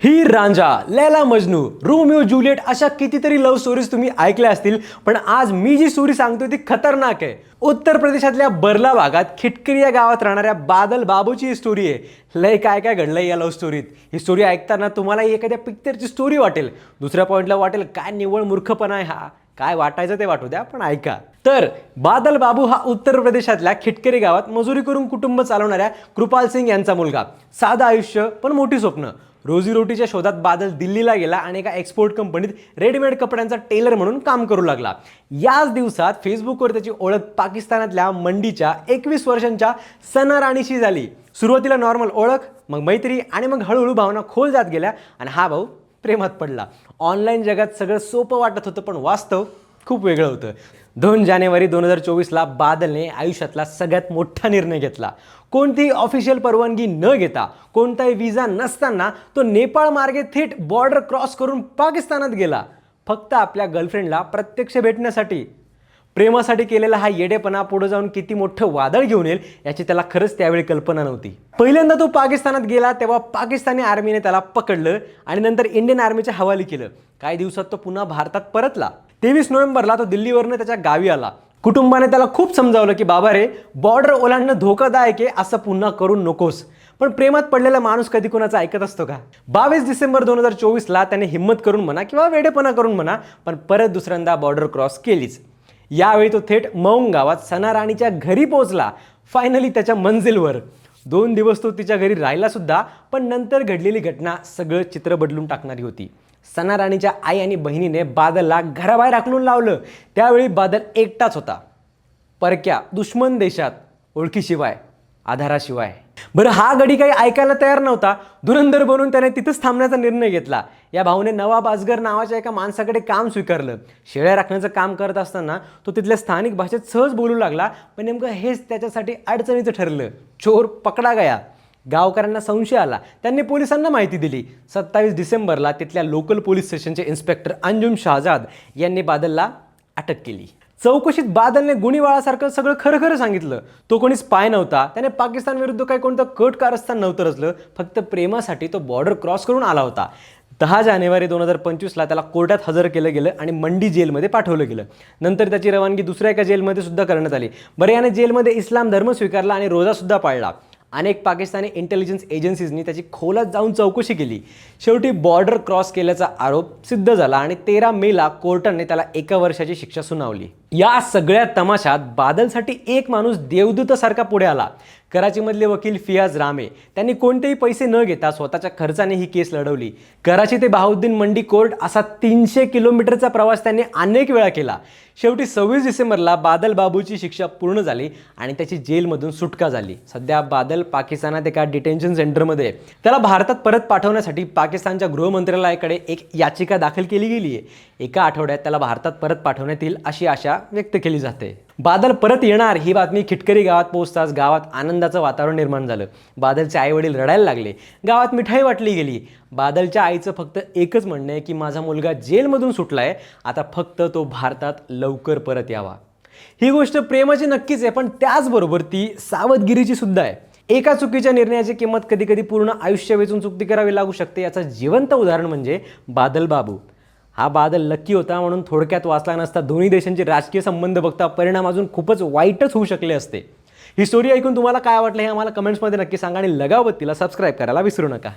हीर Ranjha, Laila Majnu, Romeo Juliet अशा कितीतरी love stories तुम्ही ऐकल्या असतील, पण आज मी जी स्टोरी सांगतोय ती खतरनाक आहे. उत्तर प्रदेशातल्या बर्ला भागात खिटकरी या गावात राहणाऱ्या बादल बाबूची ही स्टोरी आहे. लय काय काय घडलंय या लव्ह स्टोरीत. ही स्टोरी ऐकताना तुम्हाला एखाद्या पिक्चरची स्टोरी वाटेल, दुसऱ्या पॉइंटला वाटेल काय निव्वळ मूर्खपणा आहे हा, काय वाटायचं ते वाटू द्या, पण ऐका. तर बादल बाबू हा उत्तर प्रदेशातल्या खिटकरी गावात मजुरी करून कुटुंब चालवणाऱ्या कृपाल सिंग यांचा मुलगा. साधं आयुष्य पण मोठी स्वप्न. रोजीरोटीच्या शोधात बादल दिल्लीला गेला आणि एका एक्सपोर्ट कंपनीत रेडीमेड कपड्यांचा टेलर म्हणून काम करू लागला. याच दिवसात फेसबुकवर त्याची ओळख पाकिस्तानातल्या मंडीच्या 21 वर्षांच्या सना राणीशी झाली. सुरुवातीला नॉर्मल ओळख, मग मैत्री आणि मग हळूहळू भावना खोल जात गेल्या आणि हा भाऊ प्रेमात पडला. ऑनलाईन जगात सगळं सोपं वाटत होतं, पण वास्तव खूप वेगळं होतं. 2 जानेवारी 2024ला बादलने आयुष्यातला सगळ्यात मोठा निर्णय घेतला. कोणतीही ऑफिशियल परवानगी न घेता, कोणताही विजा नसताना तो नेपाळ मार्गे थेट बॉर्डर क्रॉस करून पाकिस्तानात गेला. फक्त आपल्या गर्लफ्रेंडला प्रत्यक्ष भेटण्यासाठी. प्रेमासाठी केलेला हा येडेपणा पुढे जाऊन किती मोठं वादळ घेऊन येईल याची त्याला खरंच त्यावेळी कल्पना नव्हती. पहिल्यांदा तो पाकिस्तानात गेला तेव्हा पाकिस्तानी आर्मीने त्याला पकडलं आणि नंतर इंडियन आर्मीच्या हवाली केलं. काही दिवसात तो पुन्हा भारतात परतला. 23 नोव्हेंबरला तो दिल्लीवरनं त्याच्या गावी आला. कुटुंबाने त्याला खूप समजावलं की बाबा रे, बॉर्डर ओलांडणं धोकादायक आहे, असं पुन्हा करू नकोस. पण प्रेमात पडलेला माणूस कधी कोणाचा ऐकत असतो का? 22 डिसेंबर 2024ला त्याने हिम्मत करून म्हणा किंवा वेडेपणा करून म्हणा, पण परत दुसऱ्यांदा बॉर्डर क्रॉस केलीच. यावेळी तो थेट मौंग गावात सना राणीच्या घरी पोहोचला. फायनली त्याच्या मंजिलवर. 2 दिवस तो तिच्या घरी राहिला सुद्धा, पण नंतर घडलेली घटना सगळं चित्र बदलून टाकणारी होती. सना राणीच्या आई आणि बहिणीने बादलला घराबाहेर हाकलून लावलं. त्यावेळी बादल एकटाच होता, परक्या दुश्मन देशात, ओळखीशिवाय, आधाराशिवाय. बरं, हा गडी काही ऐकायला तयार नव्हता. धुरंधर बनून त्याने तिथंच थांबण्याचा निर्णय घेतला. या भाऊने नवाब असगर नावाच्या एका माणसाकडे काम स्वीकारलं. शेळ्या राखण्याचं काम करत असताना तो तिथल्या स्थानिक भाषेत सहज बोलू लागला, पण नेमकं हेच त्याच्यासाठी अडचणीचं ठरलं. चोर पकडा गया. गावकऱ्यांना संशय आला. त्यांनी पोलिसांना माहिती दिली. 27 डिसेंबरला तिथल्या लोकल पोलीस स्टेशनचे इन्स्पेक्टर अंजुम शहाजाद यांनी बादलला अटक केली. चौकशीत बादलने गुणीवाळासारखं सगळं खरं खरं सांगितलं. तो कोणी स्पाय नव्हता. त्याने पाकिस्तान विरुद्ध काही कोणतं कट कारस्थान नव्हतं रचलं. फक्त प्रेमासाठी तो बॉर्डर क्रॉस करून आला होता. 10 जानेवारी 2025ला त्याला कोर्टात हजर केलं गेलं आणि मंडी जेलमध्ये पाठवलं गेलं. नंतर त्याची रवानगी दुसऱ्या एका जेलमध्ये सुद्धा करण्यात आली. बरं, याने जेलमध्ये इस्लाम धर्म स्वीकारला आणि रोजासुद्धा पाळला. अनेक पाकिस्तानी इंटेलिजन्स एजन्सीजनी त्याची खोलात जाऊन चौकशी केली. शेवटी बॉर्डर क्रॉस केल्याचा आरोप सिद्ध झाला आणि 13 मेला कोर्टाने त्याला 1 वर्षाची शिक्षा सुनावली. या सगळ्या तमाशात बादलसाठी एक माणूस देवदूतासारखा पुढे आला. कराचीमधले वकील फियाज रामे. त्यांनी कोणतेही पैसे न घेता स्वतःच्या खर्चाने ही केस लढवली. कराची ते बहाउद्दीन मंडी कोर्ट असा 300 किलोमीटरचा प्रवास त्यांनी अनेक वेळा केला. शेवटी 26 डिसेंबरला बादल बाबूची शिक्षा पूर्ण झाली आणि त्याची जेलमधून सुटका झाली. सध्या बादल पाकिस्तानात एका डिटेन्शन सेंटरमध्ये आहे. त्याला भारतात परत पाठवण्यासाठी पाकिस्तानच्या गृहमंत्रालयाकडे एक याचिका दाखल केली गेली आहे. 1 आठवड्यात त्याला भारतात परत पाठवण्यात येईल अशी आशा व्यक्त केली जाते. बादल परत येणार ही बातमी खिटकरी गावात पोहोचताच गावात आनंदाचं वातावरण निर्माण झालं. बादलचे आईवडील रडायला लागले. गावात मिठाई वाटली गेली. बादलच्या आईचं फक्त एकच म्हणणं आहे की माझा मुलगा जेलमधून सुटलाय, आता फक्त तो भारतात लवकर परत यावा. ही गोष्ट प्रेमाची नक्कीच आहे, पण त्याचबरोबर ती सावधगिरीची सुद्धा आहे. एका चुकीच्या निर्णयाची किंमत कधी कधी पूर्ण आयुष्य वेचून चुकती करावी लागू शकते. याचं जिवंत उदाहरण म्हणजे बादल बाबू. हा बादल लक्की होता म्हणून थोडक्यात वाचला नसता दोन्ही देशांचे राजकीय संबंध बघता परिणाम अजून खूपच वाईटच होऊ शकले असते. ही स्टोरी ऐकून तुम्हाला काय वाटलं हे आम्हाला कमेंट्समध्ये नक्की सांगा आणि लगावतीला सबस्क्राईब करायला विसरू नका.